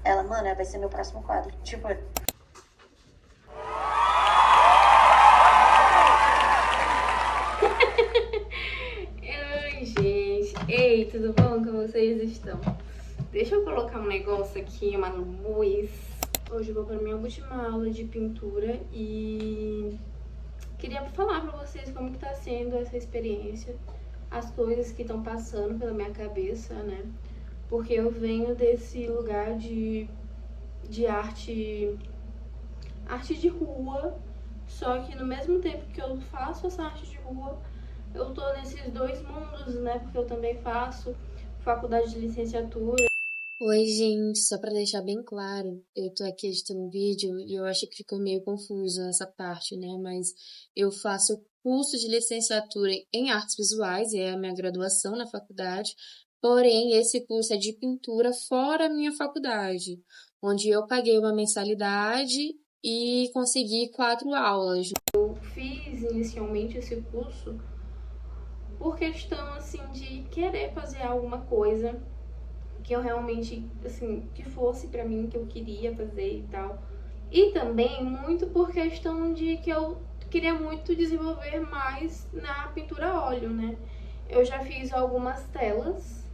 Ela, mano, vai ser meu próximo quadro. Tipo, Ai, gente. Ei, tudo bom? Como vocês estão? Deixa eu colocar um negócio aqui, uma luz. Hoje eu vou para minha última aula de pintura e queria falar pra vocês como que tá sendo essa experiência, as coisas que estão passando pela minha cabeça, né? Porque eu venho desse lugar de arte de rua, só que no mesmo tempo que eu faço essa arte de rua, eu tô nesses dois mundos, né? Porque eu também faço faculdade de licenciatura. Oi, gente, só para deixar bem claro, eu tô aqui editando um vídeo e eu acho que ficou meio confuso essa parte, né? Mas eu faço curso de licenciatura em artes visuais, é a minha graduação na faculdade, porém esse curso é de pintura fora a minha faculdade, onde eu paguei uma mensalidade e consegui 4 aulas. Eu fiz inicialmente esse curso por questão, assim, de querer fazer alguma coisa que eu realmente, assim, que fosse pra mim, que eu queria fazer e tal. E também muito por questão de que eu queria muito desenvolver mais na pintura a óleo, né? Eu já fiz algumas telas.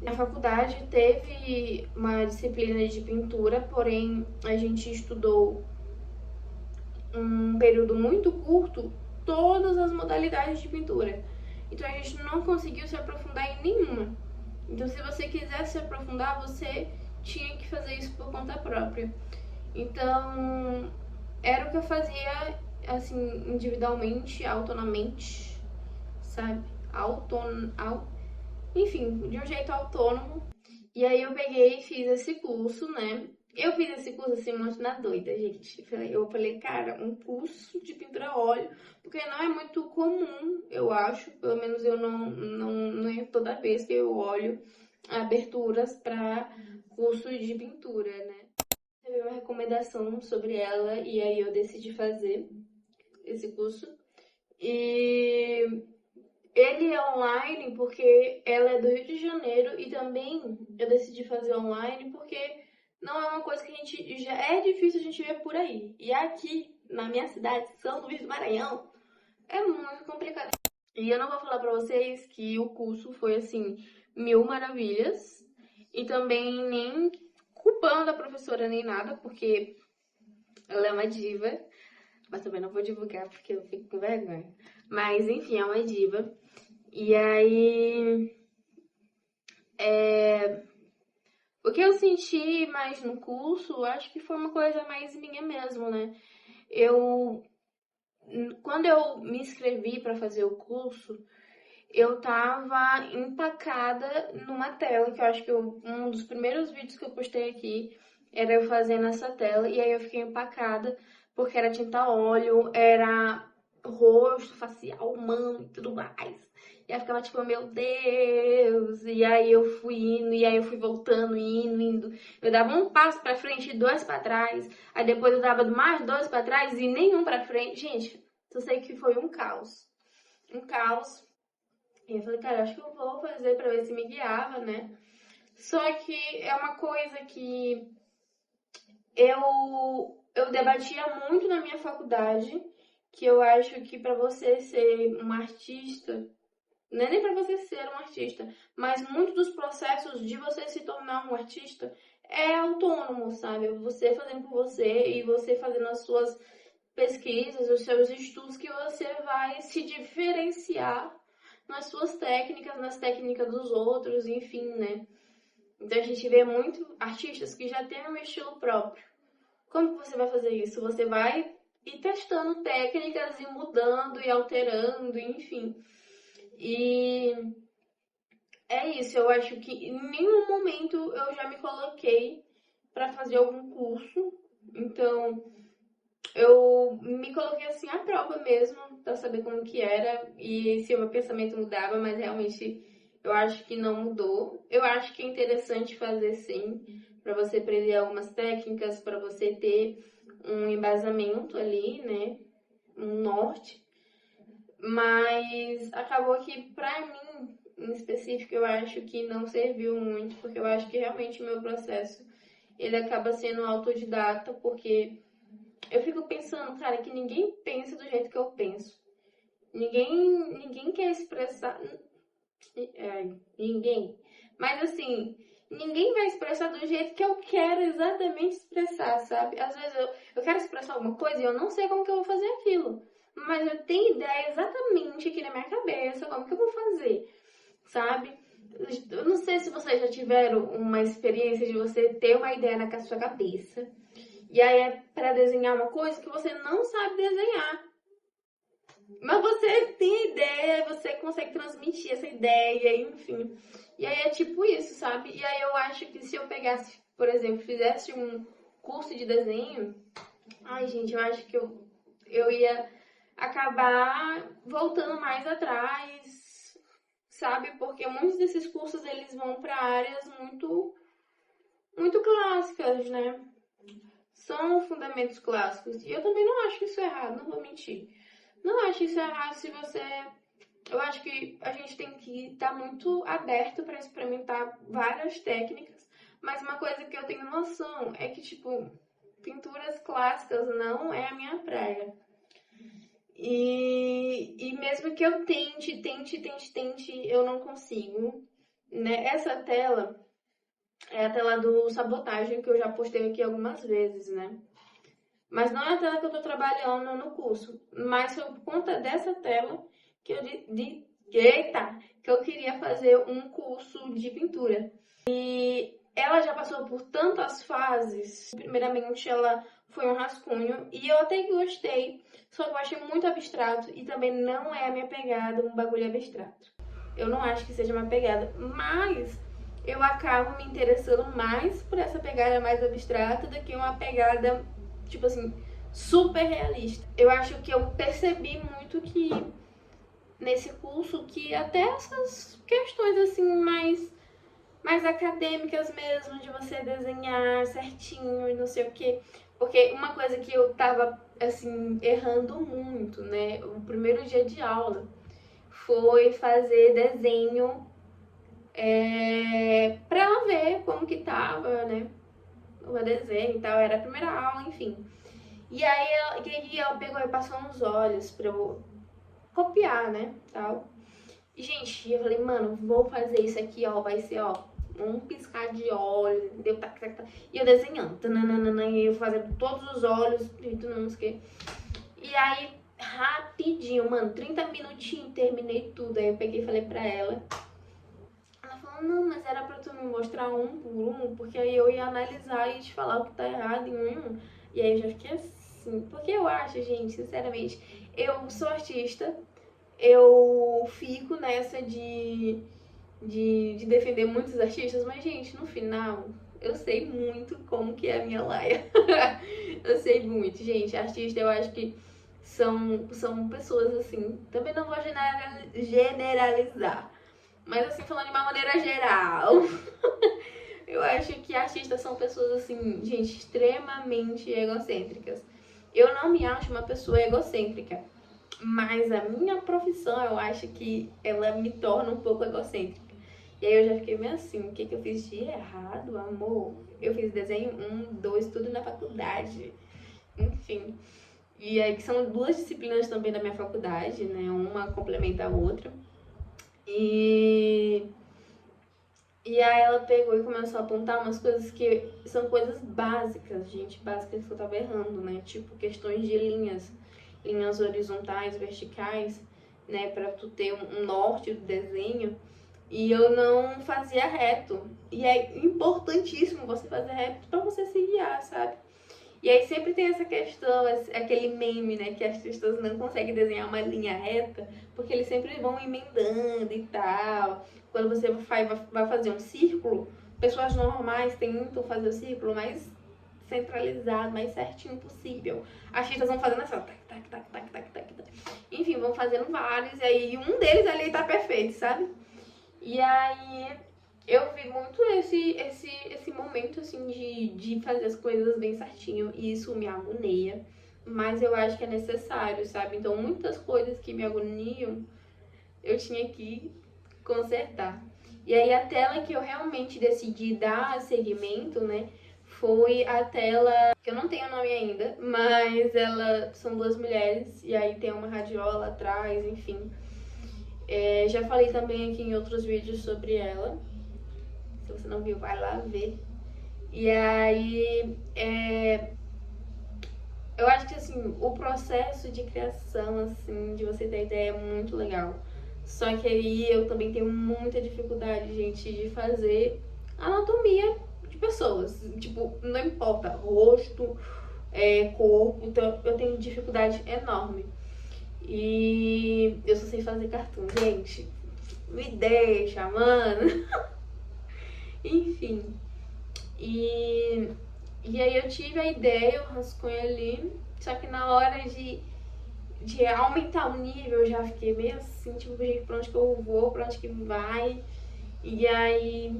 Na faculdade teve uma disciplina de pintura, porém a gente estudou um período muito curto todas as modalidades de pintura. Então a gente não conseguiu se aprofundar em nenhuma. Então se você quisesse se aprofundar, você tinha que fazer isso por conta própria. Então era o que eu fazia assim, individualmente, autonomamente, sabe? Enfim, de um jeito autônomo. E aí eu peguei e fiz esse curso, né? Eu fiz esse curso assim, muito na doida, gente. Eu falei, cara, um curso de pintura a óleo, porque não é muito comum, eu acho. Pelo menos eu não é toda vez que eu olho aberturas para curso de pintura, né? Teve uma recomendação sobre ela e aí eu decidi fazer esse curso. E ele é online porque ela é do Rio de Janeiro e também eu decidi fazer online porque não é uma coisa que a gente já é difícil a gente ver por aí. E aqui na minha cidade, São Luís do Maranhão, é muito complicado. E eu não vou falar pra vocês que o curso foi assim, mil maravilhas e também nem culpando a professora nem nada, porque ela é uma diva, mas também não vou divulgar porque eu fico com vergonha. Mas enfim, é uma diva. E aí, o que eu senti mais no curso, acho que foi uma coisa mais minha mesmo, né? Eu, quando eu me inscrevi para fazer o curso, eu tava empacada numa tela, que eu acho que um dos primeiros vídeos que eu postei aqui era eu fazendo essa tela, e aí eu fiquei empacada, porque era tinta a óleo, era rosto, facial humano e tudo mais. E aí eu ficava tipo, meu Deus, e aí eu fui indo, e aí eu fui voltando, indo. Eu dava um passo pra frente e dois pra trás, aí depois eu dava mais dois pra trás e nenhum pra frente. Gente, eu sei que foi um caos. Um caos. E eu falei, cara, acho que eu vou fazer pra ver se me guiava, né? Só que é uma coisa que eu debatia muito na minha faculdade, que eu acho que pra você ser um artista, não é nem pra você ser um artista, mas muitos dos processos de você se tornar um artista é autônomo, sabe? Você fazendo por você e você fazendo as suas pesquisas, os seus estudos, que você vai se diferenciar nas suas técnicas, nas técnicas dos outros, enfim, né? Então a gente vê muito artistas que já têm um estilo próprio. Como que você vai fazer isso? Você vai ir testando técnicas e mudando e alterando, enfim. E é isso, eu acho que em nenhum momento eu já me coloquei para fazer algum curso. Então, eu me coloquei assim à prova mesmo, pra saber como que era e se o meu pensamento mudava, mas realmente eu acho que não mudou. Eu acho que é interessante fazer sim, para você aprender algumas técnicas, para você ter um embasamento ali, né? Um norte. Mas acabou que pra mim em específico eu acho que não serviu muito, porque eu acho que realmente o meu processo ele acaba sendo autodidata, porque eu fico pensando, cara, que ninguém pensa do jeito que eu penso. Ninguém quer expressar. Ninguém. Mas assim, ninguém vai expressar do jeito que eu quero exatamente expressar, sabe? Às vezes eu quero expressar alguma coisa e eu não sei como que eu vou fazer aquilo. Mas eu tenho ideia exatamente aqui na minha cabeça como que eu vou fazer, sabe? Eu não sei se vocês já tiveram uma experiência de você ter uma ideia na sua cabeça. E aí é pra desenhar uma coisa que você não sabe desenhar. Mas você tem ideia, você consegue transmitir essa ideia, enfim. E aí é tipo isso, sabe? E aí eu acho que se eu pegasse, por exemplo, fizesse um curso de desenho, ai, gente, eu acho que eu ia acabar voltando mais atrás, sabe? Porque muitos desses cursos, eles vão para áreas muito clássicas, né? São fundamentos clássicos. E eu também não acho isso errado, não vou mentir. Não acho isso errado se você... Eu acho que a gente tem que estar muito aberto para experimentar várias técnicas, mas uma coisa que eu tenho noção é que, tipo, pinturas clássicas não é a minha praia. E mesmo que eu tente, eu não consigo, né? Essa tela é a tela do Sabotagem, que eu já postei aqui algumas vezes, né? Mas não é a tela que eu tô trabalhando no curso, mas foi por conta dessa tela que que eu queria fazer um curso de pintura. E ela já passou por tantas fases. Primeiramente, ela foi um rascunho e eu até que gostei, só que eu achei muito abstrato e também não é a minha pegada, um bagulho abstrato. Eu não acho que seja uma pegada, mas eu acabo me interessando mais por essa pegada mais abstrata do que uma pegada, tipo assim, super realista. Eu acho que eu percebi muito que nesse curso que até essas questões assim mais acadêmicas mesmo, de você desenhar certinho e não sei o quê. Porque uma coisa que eu tava, assim, errando muito, né? O primeiro dia de aula foi fazer desenho pra ela ver como que tava, né? O desenho e tal, era a primeira aula, enfim. E aí ela pegou e passou nos olhos pra eu copiar, né? Tal. E, gente, eu falei, mano, vou fazer isso aqui, ó, vai ser, ó, um piscar de olhos, entendeu? E eu desenhando, e eu fazendo todos os olhos, e tudo, não sei o quê. E aí, rapidinho, mano, 30 minutinhos, terminei tudo. Aí eu peguei e falei pra ela. Ela falou, não, mas era pra tu me mostrar um por um, porque aí eu ia analisar e te falar o que tá errado em um. E aí eu já fiquei assim, porque eu acho, gente, sinceramente, eu sou artista, eu fico nessa de defender muitos artistas, mas, gente, no final, eu sei muito como que é a minha laia. Eu sei muito, gente. Artista, eu acho que são pessoas, assim, também não vou generalizar, mas, assim, falando de uma maneira geral, eu acho que artistas são pessoas, assim, gente, extremamente egocêntricas. Eu não me acho uma pessoa egocêntrica, mas a minha profissão, eu acho que ela me torna um pouco egocêntrica. E aí eu já fiquei meio assim, o que eu fiz de errado, amor? Eu fiz desenho 1, 2, tudo na faculdade. Enfim. E aí que são duas disciplinas também da minha faculdade, né? Uma complementa a outra. E aí ela pegou e começou a apontar umas coisas que são coisas básicas, gente, básicas que eu tava errando, né? Tipo, questões de linhas horizontais, verticais, né? Pra tu ter um norte do desenho. E eu não fazia reto. E é importantíssimo você fazer reto pra você se guiar, sabe? E aí sempre tem essa questão, aquele meme, né? Que as pessoas não conseguem desenhar uma linha reta, porque eles sempre vão emendando e tal. Quando você vai fazer um círculo, pessoas normais tentam fazer o círculo mais centralizado, mais certinho possível. Artistas vão fazendo assim, ó, tac. Enfim, vão fazendo vários, e aí um deles ali tá perfeito, sabe? E aí eu vi muito esse momento, assim, de fazer as coisas bem certinho, e isso me agonia, mas eu acho que é necessário, sabe? Então, muitas coisas que me agoniam, eu tinha que consertar. E aí a tela que eu realmente decidi dar seguimento, né, foi a tela, que eu não tenho nome ainda, mas ela são duas mulheres, e aí tem uma radiola atrás, enfim. Já falei também aqui em outros vídeos sobre ela. Se você não viu, vai lá ver. E aí, eu acho que assim, o processo de criação, assim, de você ter ideia é muito legal. Só que aí eu também tenho muita dificuldade, gente, de fazer anatomia de pessoas. Tipo, não importa, rosto, corpo, então eu tenho dificuldade enorme. E eu só sei fazer cartoon, gente. Me deixa, mano. Enfim. E aí eu tive a ideia, o rascunho ali. Só que na hora de aumentar o nível, eu já fiquei meio assim, tipo, gente, pra onde que eu vou, pra onde que vai. E aí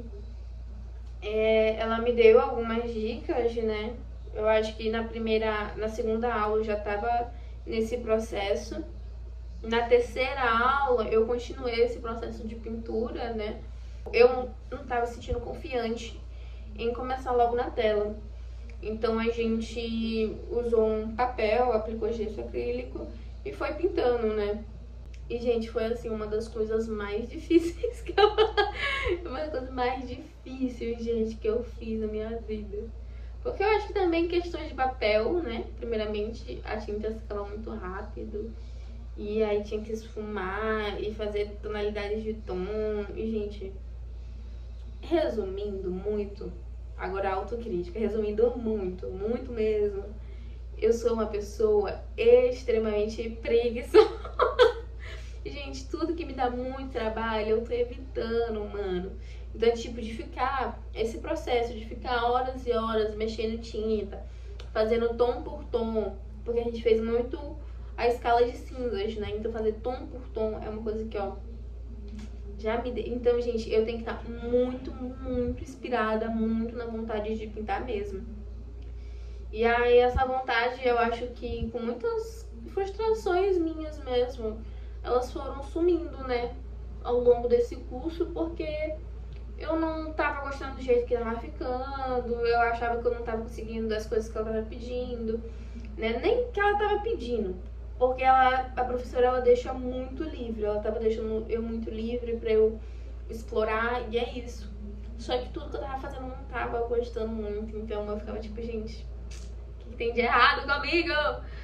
ela me deu algumas dicas, né? Eu acho que na segunda aula eu já tava nesse processo. Na terceira aula eu continuei esse processo de pintura, né? Eu não tava sentindo confiante em começar logo na tela. Então a gente usou um papel, aplicou gesso acrílico e foi pintando, né? E, gente, foi assim uma das coisas mais difíceis que eu... uma das coisas mais difíceis, gente, que eu fiz na minha vida. Porque eu acho que também questões de papel, né? Primeiramente, a tinta escala muito rápido. E aí tinha que esfumar e fazer tonalidades de tom. E, gente, resumindo muito, agora autocrítica, resumindo muito, muito mesmo, eu sou uma pessoa extremamente preguiçosa. Gente, tudo que me dá muito trabalho, eu tô evitando, mano. Então, tipo, de ficar, esse processo de ficar horas e horas mexendo tinta, fazendo tom por tom, porque a gente fez muito a escala de cinzas, né? Então, fazer tom por tom é uma coisa que, ó, já me... Então, gente, eu tenho que estar muito, muito inspirada, muito na vontade de pintar mesmo. E aí, essa vontade, eu acho que com muitas frustrações minhas mesmo, elas foram sumindo, né, ao longo desse curso, porque eu não tava gostando do jeito que ela tava ficando, eu achava que eu não tava conseguindo das coisas que ela tava pedindo, né, nem que ela tava pedindo, porque a professora, ela deixa muito livre, ela tava deixando eu muito livre pra eu explorar, e é isso. Só que tudo que eu tava fazendo eu não tava gostando muito, então eu ficava tipo, gente, o que tem de errado comigo?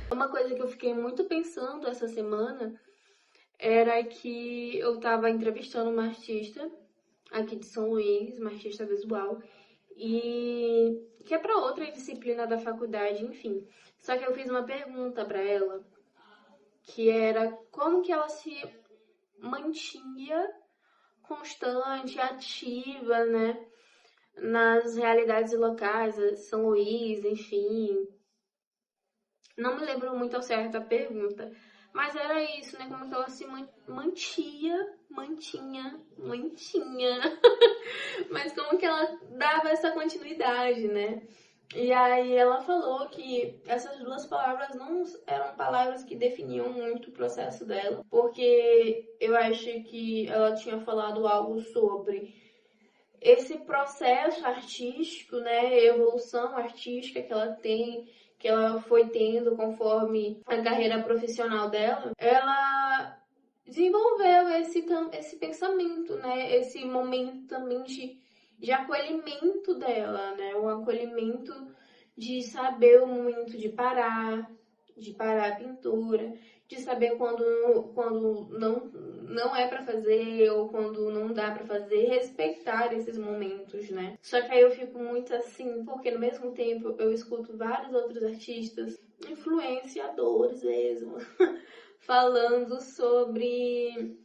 Uma coisa que eu fiquei muito pensando essa semana era que eu tava entrevistando uma artista aqui de São Luís, uma artista visual, e que é para outra disciplina da faculdade, enfim. Só que eu fiz uma pergunta para ela, que era como que ela se mantinha constante, ativa, né, nas realidades locais, São Luís, enfim. Não me lembro muito ao certo a pergunta, mas era isso, né? Como que ela se mantinha, mas como que ela dava essa continuidade, né? E aí ela falou que essas duas palavras não eram palavras que definiam muito o processo dela, porque eu acho que ela tinha falado algo sobre esse processo artístico, né, evolução artística que ela tem, que ela foi tendo conforme a carreira profissional dela, ela desenvolveu esse pensamento, né, esse momento também de acolhimento dela, né, um acolhimento de saber o momento de parar a pintura, de saber quando não é pra fazer ou quando não dá pra fazer, respeitar esses momentos, né? Só que aí eu fico muito assim, porque no mesmo tempo eu escuto vários outros artistas, influenciadores mesmo, falando sobre...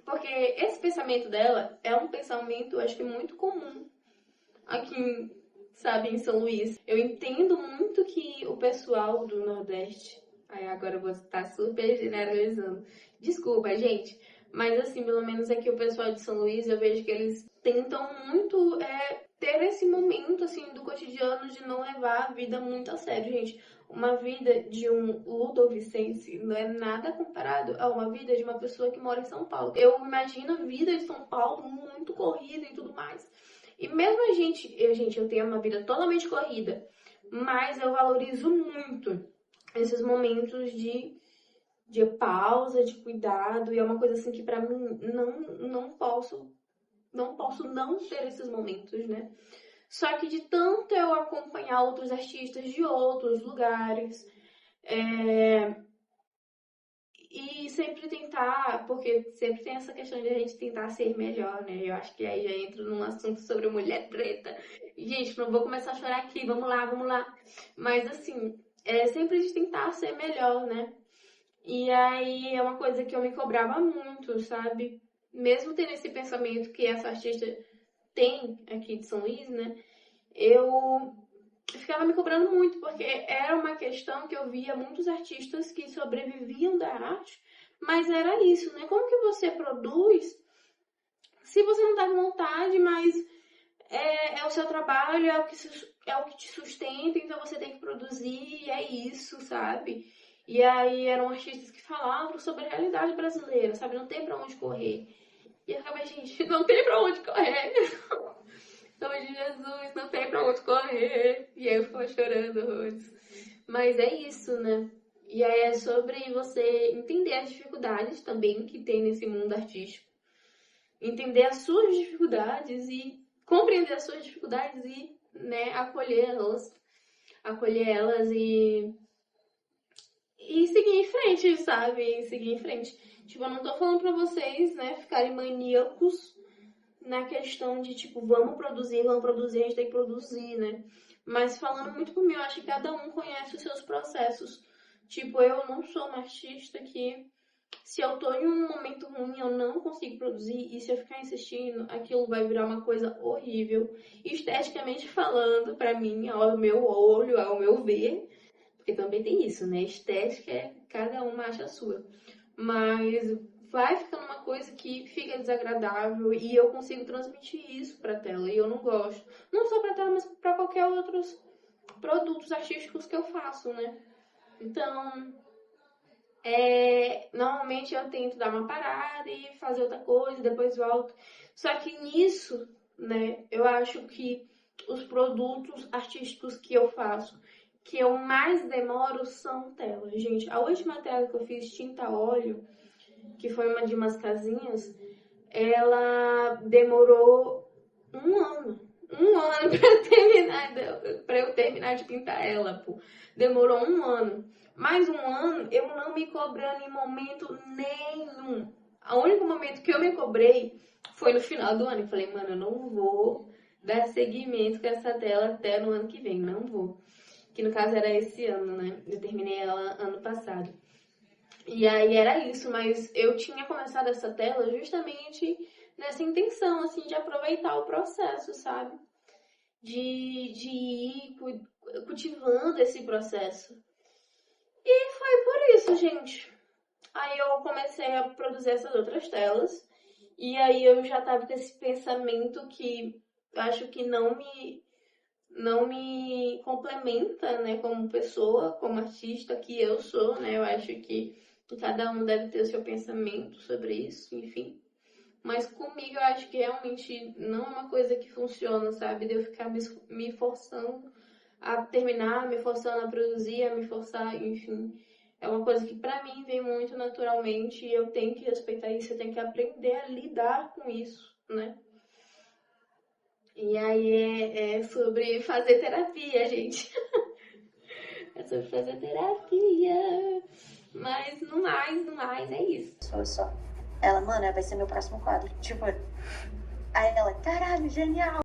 Porque esse pensamento dela é um pensamento, acho que muito comum aqui, sabe, em São Luís. Eu entendo muito que o pessoal do Nordeste... Aí agora eu vou estar super generalizando. Desculpa, gente. Mas assim, pelo menos aqui o pessoal de São Luís, eu vejo que eles tentam muito ter esse momento, assim, do cotidiano de não levar a vida muito a sério, gente. Uma vida de um ludovicense não é nada comparado a uma vida de uma pessoa que mora em São Paulo. Eu imagino a vida de São Paulo muito corrida e tudo mais. E mesmo eu tenho uma vida totalmente corrida, mas eu valorizo muito esses momentos de pausa, de cuidado, e é uma coisa assim que pra mim não posso não ter esses momentos, né? Só que de tanto eu acompanhar outros artistas de outros lugares, e sempre tentar, porque sempre tem essa questão de a gente tentar ser melhor, né? Eu acho que aí já entro num assunto sobre mulher preta. Gente, não vou começar a chorar aqui, vamos lá. Mas assim, sempre de tentar ser melhor, né? E aí é uma coisa que eu me cobrava muito, sabe? Mesmo tendo esse pensamento que essa artista tem aqui de São Luís, né? Eu ficava me cobrando muito, porque era uma questão que eu via muitos artistas que sobreviviam da arte, mas era isso, né? Como que você produz se você não tá com vontade, mas é o seu trabalho, é o que te sustenta, então você tem que produzir, e é isso, sabe? E aí eram artistas que falavam sobre a realidade brasileira, sabe? Não tem pra onde correr. E eu ficava, gente, não tem pra onde correr. Em nome de Jesus, não tem pra onde correr. E aí eu ficava chorando horrores. Mas é isso, né? E aí é sobre você entender as dificuldades também que tem nesse mundo artístico. Entender as suas dificuldades e compreender as suas dificuldades e, né, acolhê-las e seguir em frente, sabe? E seguir em frente. Tipo, eu não tô falando pra vocês, né, ficarem maníacos na questão de, tipo, vamos produzir, a gente tem que produzir, né? Mas falando muito por mim, eu acho que cada um conhece os seus processos. Tipo, eu não sou uma artista que, se eu tô em um momento ruim, eu não consigo produzir, e se eu ficar insistindo, aquilo vai virar uma coisa horrível, esteticamente falando, pra mim, ao meu olho, ao meu ver, porque também tem isso, né? Estética, cada uma acha a sua. Mas vai ficando uma coisa que fica desagradável e eu consigo transmitir isso pra tela e eu não gosto. Não só pra tela, mas pra qualquer outros produtos artísticos que eu faço, né? Então, normalmente eu tento dar uma parada e fazer outra coisa, depois volto. Só que nisso, né, eu acho que os produtos artísticos que eu faço, que eu mais demoro, são telas. Gente, a última tela que eu fiz, tinta óleo, que foi uma de umas casinhas, ela demorou um ano. Um ano pra eu terminar de pintar ela, pô. Demorou um ano. Mais um ano, eu não me cobrando em momento nenhum. O único momento que eu me cobrei foi no final do ano. Eu falei, mano, eu não vou dar seguimento com essa tela até no ano que vem. Não vou. Que no caso era esse ano, né? Eu terminei ela ano passado. E aí era isso, mas eu tinha começado essa tela justamente nessa intenção, assim, de aproveitar o processo, sabe? De ir cultivando esse processo. E foi por isso, gente. Aí eu comecei a produzir essas outras telas. E aí eu já tava com esse pensamento que eu acho que não me complementa, né, como pessoa, como artista que eu sou, né? Eu acho que cada um deve ter o seu pensamento sobre isso, enfim. Mas comigo eu acho que realmente não é uma coisa que funciona, sabe? De eu ficar me forçando a terminar, me forçando a produzir, a me forçar, enfim. É uma coisa que pra mim vem muito naturalmente e eu tenho que respeitar isso, eu tenho que aprender a lidar com isso, né? E aí é sobre fazer terapia, gente. É sobre fazer terapia. Mas no mais, é isso. Só. Ela, mano, vai ser meu próximo quadro. Tipo, aí ela, caralho, genial.